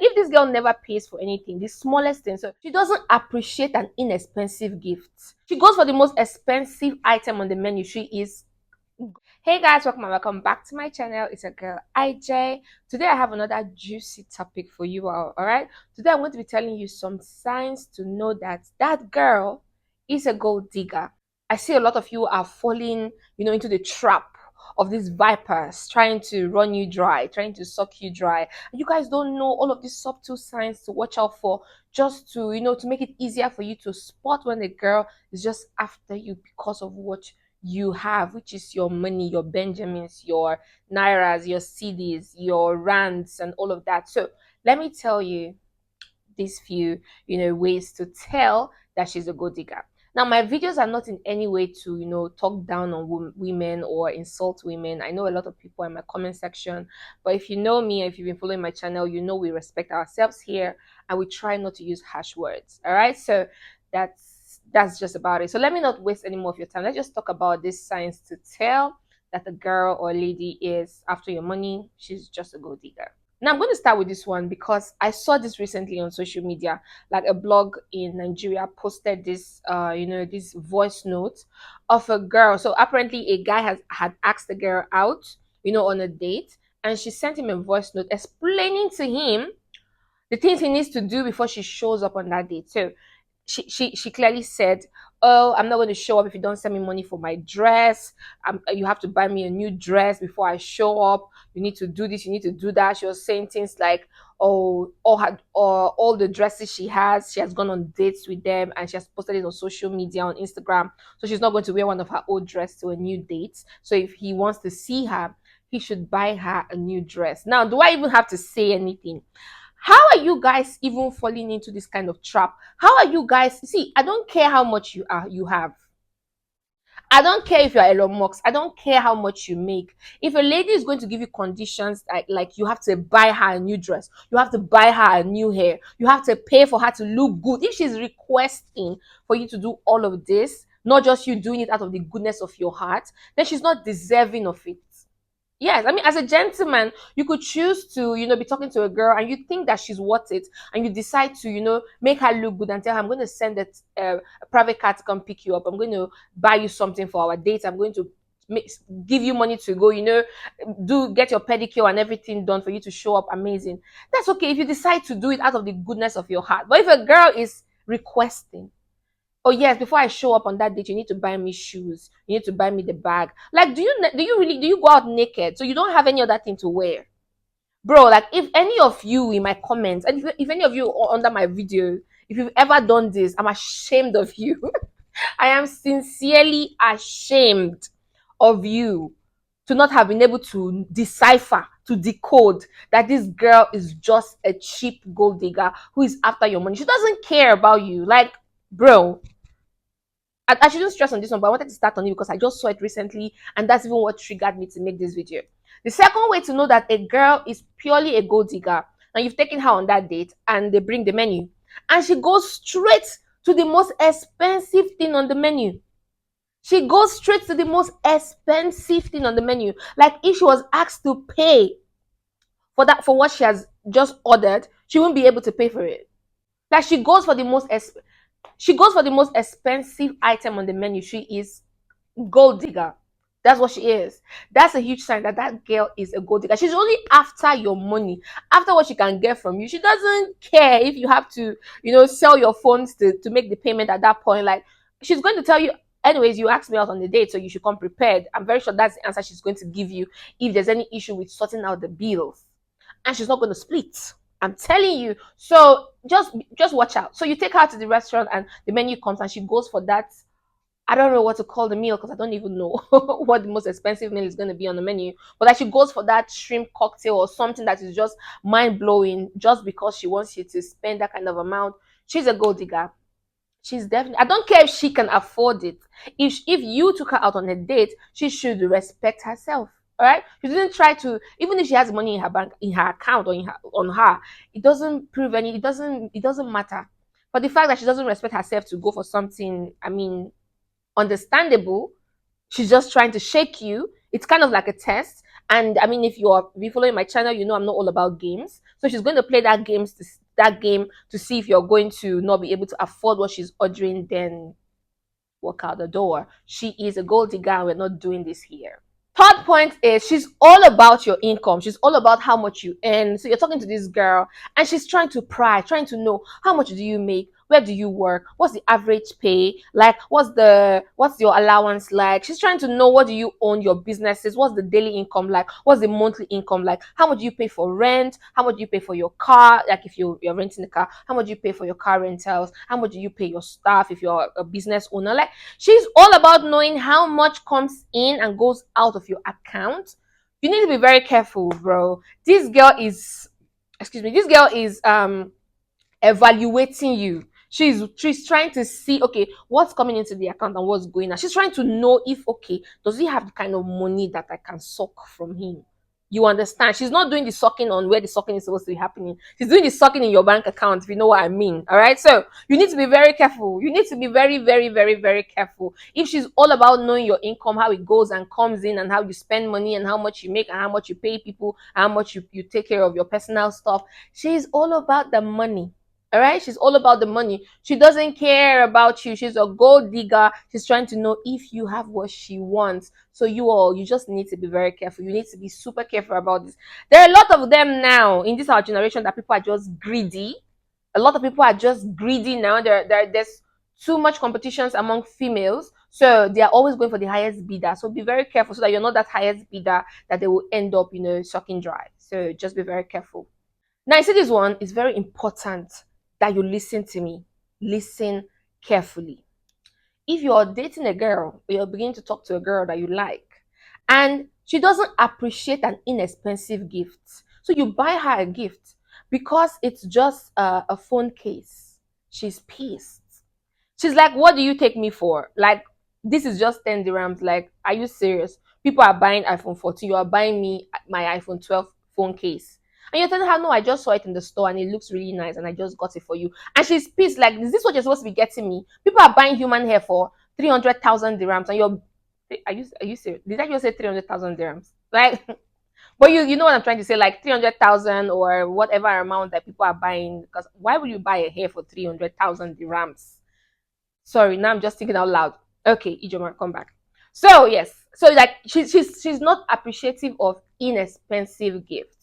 If this girl never pays for anything, the smallest thing, so she doesn't appreciate an inexpensive gift. She goes for the most expensive item on the menu. She is. Hey guys, welcome back to my channel. It's a girl IJ. Today I have another juicy topic for you all right, today I'm going to be telling you some signs to know that that girl is a gold digger. I see a lot of you are falling, into the trap of these vipers trying to run you dry, trying to suck you dry. And you guys don't know all of these subtle signs to watch out for, just to to make it easier for you to spot when a girl is just after you because of what you have, which is your money, your Benjamins, your Nairas, your CDs, your rands, and all of that. So let me tell you these few, ways to tell that she's a gold digger. Now, my videos are not in any way to, talk down on women or insult women. I know a lot of people in my comment section, but if you know me, if you've been following my channel, you know we respect ourselves here and we try not to use harsh words. All right, so that's just about it. So let me not waste any more of your time. Let's just talk about these signs to tell that a girl or lady is after your money. She's just a gold digger. Now I'm going to start with this one because I saw this recently on social media. Like a blog in Nigeria posted this, this voice note of a girl. So apparently a guy had asked the girl out, on a date, and she sent him a voice note explaining to him the things he needs to do before she shows up on that date. So she clearly said, oh, I'm not going to show up if you don't send me money for my dress. You have to buy me a new dress before I show up. You need to do this, you need to do that. She was saying things like, oh, all the dresses she has gone on dates with them and she has posted it on social media, on Instagram. So she's not going to wear one of her old dress to a new date. So if he wants to see her, he should buy her a new dress. Now, do I even have to say anything? How are you guys even falling into this kind of trap? How are you guys? See, I don't care how much you have. I don't care if you're Elon Musk. I don't care how much you make. If a lady is going to give you conditions like you have to buy her a new dress, you have to buy her a new hair, you have to pay for her to look good. If she's requesting for you to do all of this, not just you doing it out of the goodness of your heart, then she's not deserving of it. Yes, I mean, as a gentleman, you could choose to, be talking to a girl and you think that she's worth it, and you decide to, make her look good and tell her, I'm going to send a private car to come pick you up. I'm going to buy you something for our date. I'm going to give you money to go, get your pedicure and everything done for you to show up amazing. That's okay if you decide to do it out of the goodness of your heart. But if a girl is requesting, oh yes, before I show up on that date, you need to buy me shoes, you need to buy me the bag. Like, do you go out naked so you don't have any other thing to wear? Bro, like, if any of you in my comments, and if any of you under my video, if you've ever done this, I'm ashamed of you. I am sincerely ashamed of you to not have been able to decipher, to decode that this girl is just a cheap gold digger who is after your money. She doesn't care about you. Like, bro, I shouldn't stress on this one, but I wanted to start on it because I just saw it recently, and that's even what triggered me to make this video. The second way to know that a girl is purely a gold digger, and you've taken her on that date, and they bring the menu, and she goes straight to the most expensive thing on the menu. She goes straight to the most expensive thing on the menu. Like, if she was asked to pay for what she has just ordered, she won't be able to pay for it. Like, she goes for the most expensive item on the menu. She is gold digger. That's what she is. That's a huge sign that that girl is a gold digger. She's only after your money, after what she can get from you. She doesn't care if you have to, sell your phones to make the payment at that point. Like, she's going to tell you, anyways, you asked me out on the date, so you should come prepared. I'm very sure that's the answer she's going to give you if there's any issue with sorting out the bills. And she's not going to split. I'm telling you. So just watch out. So you take her to the restaurant and the menu comes and she goes for that. I don't know what to call the meal because I don't even know what the most expensive meal is going to be on the menu. But like, she goes for that shrimp cocktail or something that is just mind blowing just because she wants you to spend that kind of amount. She's a gold digger. She's definitely. I don't care if she can afford it. If you took her out on a date, she should respect herself. All right. She didn't try to, even if she has money in her bank, in her account, or on her, it doesn't prove any. It doesn't matter. But the fact that she doesn't respect herself to go for something, I mean, understandable. She's just trying to shake you. It's kind of like a test. And I mean, if you following my channel, you know I'm not all about games. So she's going to play that game to see if you're going to not be able to afford what she's ordering, then walk out the door. She is a gold digger, and we're not doing this here. Third point is she's all about your income. She's all about how much you earn. So you're talking to this girl and she's trying to pry, trying to know how much do you make? Where do you work? What's the average pay? Like what's your allowance like? She's trying to know what do you own your businesses? What's the daily income like? What's the monthly income like? How much do you pay for rent? How much do you pay for your car? Like if you're renting a car, how much do you pay for your car rentals? How much do you pay your staff if you're a business owner? Like she's all about knowing how much comes in and goes out of your account. You need to be very careful, bro. This girl is evaluating you. She's trying to see, okay, what's coming into the account and what's going out. She's trying to know if, okay, does he have the kind of money that I can suck from him? You understand? She's not doing the sucking on where the sucking is supposed to be happening. She's doing the sucking in your bank account, if you know what I mean. All right. So you need to be very careful. You need to be very, very, very, very careful. If she's all about knowing your income, how it goes and comes in, and how you spend money, and how much you make, and how much you pay people, and how much you take care of your personal stuff, she's all about the money. All right, she's all about the money. She doesn't care about you. She's a gold digger. She's trying to know if you have what she wants. So you just need to be very careful. You need to be super careful about this. There are a lot of them now in this our generation that people are just greedy. A lot of people are just greedy now. There's too much competitions among females, so they are always going for the highest bidder. So be very careful so that you're not that highest bidder that they will end up, sucking dry. So just be very careful. Now, I see this one is very important that you listen to me. Listen carefully. If you're dating a girl, or you're beginning to talk to a girl that you like, and she doesn't appreciate an inexpensive gift, so you buy her a gift because it's just a phone case, she's pissed. She's like, what do you take me for? Like, this is just 10 dirhams. Like, are you serious? People are buying iPhone 14. You are buying me my iPhone 12 phone case. And you're telling her, no, I just saw it in the store and it looks really nice and I just got it for you. And she's pissed. Like, is this what you're supposed to be getting me? People are buying human hair for 300,000 dirhams and you're. Are you serious? Did I just say 300,000 dirhams? Like, but you know what I'm trying to say, like 300,000 or whatever amount that people are buying. Because why would you buy a hair for 300,000 dirhams? Sorry, now I'm just thinking out loud. Okay, Ijoma, come back. So yes, so like she's not appreciative of inexpensive gifts.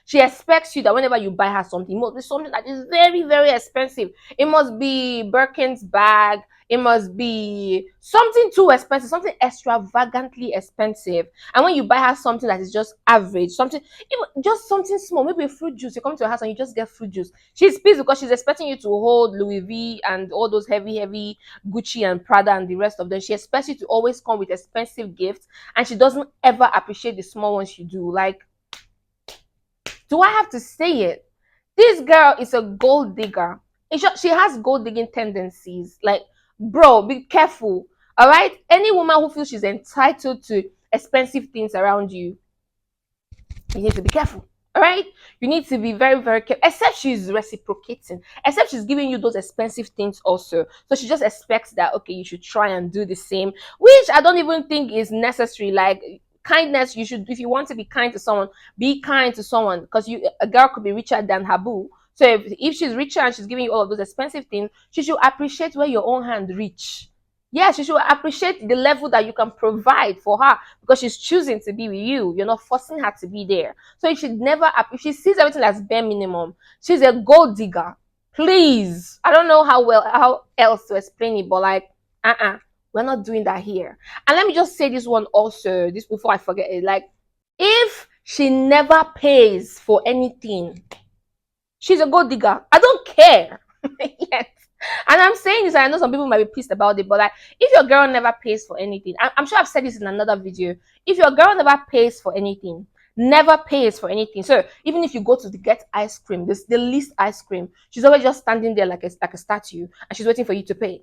She expects you that whenever you buy her something, it must be something that is very, very expensive. It must be Birkin's bag. It must be something too expensive, something extravagantly expensive. And when you buy her something that is just average, just something small, maybe a fruit juice, you come to her house and you just get fruit juice. She's pissed because she's expecting you to hold Louis V and all those heavy, heavy Gucci and Prada and the rest of them. She expects you to always come with expensive gifts, and she doesn't ever appreciate the small ones you do. Like, do I have to say it? This girl is a gold digger. She has gold digging tendencies. Like, bro, be careful. All right? Any woman who feels she's entitled to expensive things around you, you need to be careful. All right? You need to be very, very careful. Except she's reciprocating. Except she's giving you those expensive things also. So she just expects that, okay, you should try and do the same, which I don't even think is necessary. Like, kindness, you should, if you want to be kind to someone, be kind to someone, because a girl could be richer than her boo. So if she's richer and she's giving you all of those expensive things, she should appreciate where your own hand reach. Yes, she should appreciate the level that you can provide for her, because she's choosing to be with you. You're not forcing her to be there. So you should never, if she sees everything as bare minimum, she's a gold digger. Please. I don't know how else to explain it, but like, we're not doing that here. And let me just say this one also, this before I forget it. Like, if she never pays for anything, she's a gold digger. I don't care. Yes. And I'm saying this, I know some people might be pissed about it, but like, if your girl never pays for anything, I'm sure I've said this in another video. If your girl never pays for anything, never pays for anything. So even if you go to get ice cream, the least ice cream, she's always just standing there like a statue, and she's waiting for you to pay.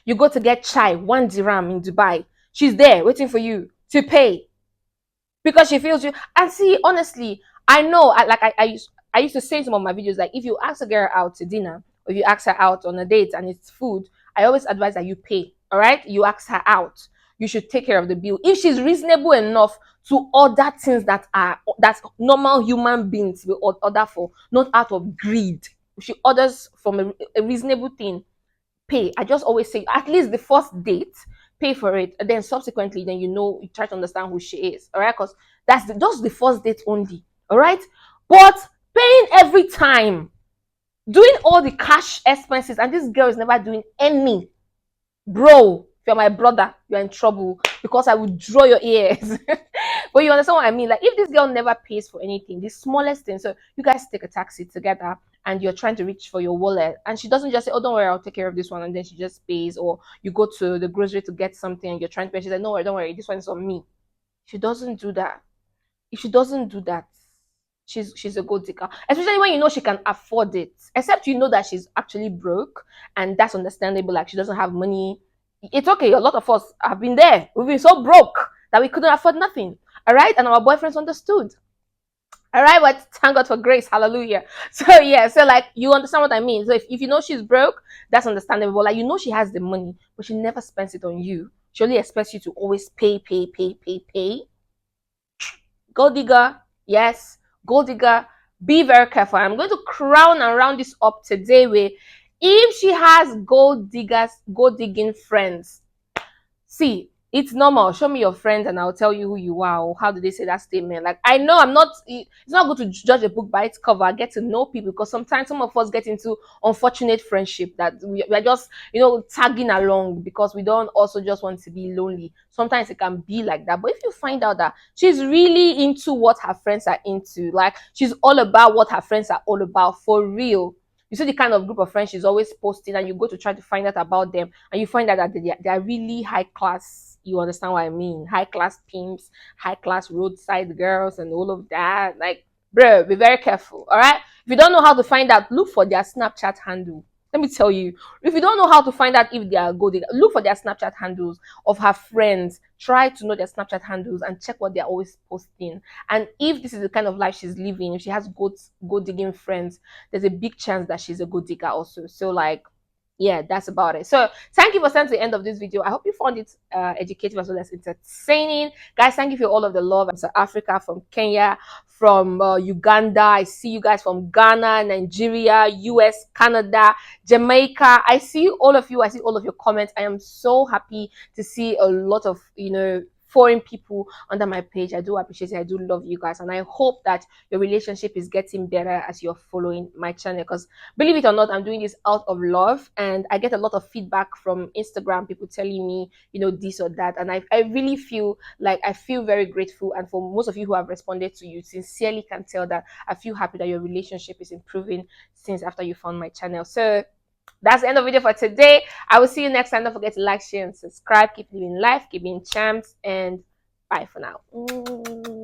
You go to get chai, 1 dirham in Dubai, she's there waiting for you to pay because she feels you. And see, honestly, I know, I used to say in some of my videos, like, if you ask a girl out to dinner, or if you ask her out on a date and it's food, I always advise that you pay. All right, you ask her out, you should take care of the bill. If she's reasonable enough to order things that normal human beings will order for, not out of greed. She orders from a reasonable thing. Pay. I just always say at least the first date, pay for it, and then subsequently, then you try to understand who she is. All right, because just the first date only. All right, but paying every time, doing all the cash expenses, and this girl is never doing any. Bro, if you're my brother, you're in trouble because I will draw your ears. But you understand what I mean? Like, if this girl never pays for anything, the smallest thing, so you guys take a taxi together and you're trying to reach for your wallet, and she doesn't just say, "Oh, don't worry, I'll take care of this one," and then she just pays, or you go to the grocery to get something and you're trying to pay, she's like, "No worry, don't worry, this one's on me." She doesn't do that. If she doesn't do that, she's a gold digger. Especially when you know she can afford it. Except you know that she's actually broke, and that's understandable. Like, she doesn't have money. It's okay. A lot of us have been there. We've been so broke that we couldn't afford nothing. All right, and our boyfriends understood. All right, but thank God for grace. Hallelujah. So yeah, so like, you understand what I mean. So if you know she's broke, that's understandable. Like, you know she has the money, but she never spends it on you. She only expects you to always pay, pay, pay, pay, pay. Gold digger, yes, gold digger. Be very careful. I'm going to crown and round this up today with, if she has gold digging friends, see, it's normal. Show me your friends and I'll tell you who you are, or how do they say that statement. Like, I know it's not good to judge a book by its cover. Get to know people, because sometimes some of us get into unfortunate friendship that we are just, tagging along because we don't also just want to be lonely. Sometimes it can be like that. But if you find out that she's really into what her friends are into, like, she's all about what her friends are all about for real, you see the kind of group of friends she's always posting, and you go to try to find out about them, and you find out that they are really high class. You understand what I mean? High class pimps, high class roadside girls, and all of that. Like, bro, be very careful. All right. If you don't know how to find out, look for their Snapchat handle. Let me tell you, if you don't know how to find out if they are good, look for their Snapchat handles of her friends. Try to know their Snapchat handles and check what they're always posting. And if this is the kind of life she's living, if she has gold digging friends, there's a big chance that she's a good digger also. So, like, yeah, that's about it. So thank you for staying to the end of this video. I hope you found it educative as well as entertaining. Guys, thank you for all of the love from South Africa, from Kenya, from Uganda. I see you guys from Ghana, Nigeria, US, Canada, Jamaica. I see all of you. I see all of your comments. I am so happy to see a lot of foreign people under my page. I do appreciate it. I do love you guys, and I hope that your relationship is getting better as you're following my channel, because believe it or not, I'm doing this out of love, and I get a lot of feedback from Instagram, people telling me this or that, and I really feel like, I feel very grateful. And for most of you who have responded, to you sincerely can tell that I feel happy that your relationship is improving since after you found my channel. So that's the end of the video for today. I will see you next time. Don't forget to like, share, and subscribe. Keep living life, keep being charmed, and bye for now.